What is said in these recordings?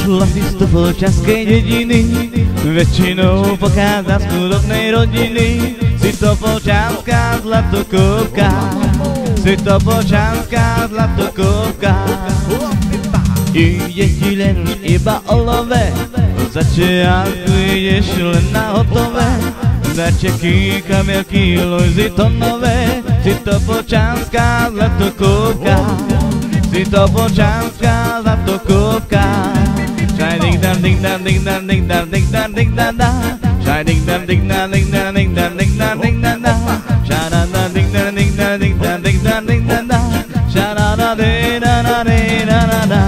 Prišla si z topoľčanskej dediny, väčšinou pochádza z chudobnej rodiny. Si topoľčanská zlatokopka, si topoľčanská zlatokopka. Ide ti len už iba o love, za čiarku ideš len na hotové. Darčeky, kamelky, Louisy to nové. Si topoľčanská zlatokopka, si topoľčanská zlatokopka. Shaj ding dam ding dam ding dam ding dam ding dam ding dam da. Shaj ding dam ding dam ding dam ding dam ding dam ding dam da. Sha da da ding dam ding dam ding dam ding dam ding dam da. Sha da da de da da de da da da.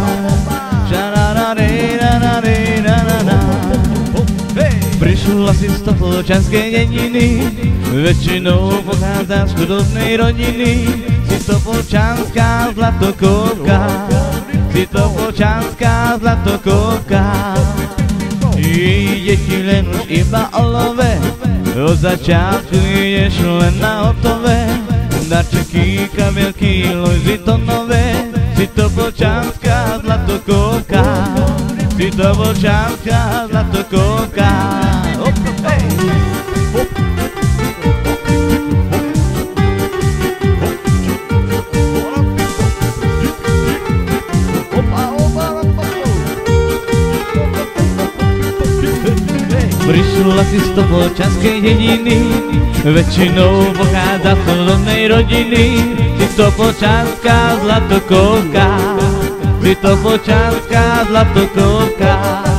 Sha da da de da da de da da da. Prišla si z topoľčanskej dediny, väčšinou pochádza z chudobnej rodiny. Si topoľčanská zlatokopka, si topoľčanská zlatokopka. Ide ti len už iba o love, od začiatku ideš len na hotové. Darčeky, kamelky, Louisy to nové. Si topoľčanská zlatokopka, si topoľčanská zlatokopka. Prišla si z topoľčanskej dediny, väčšinou pochádza z chudobnej rodiny. Si topoľčanská zlatokopka, si topoľčanská zlatokopka.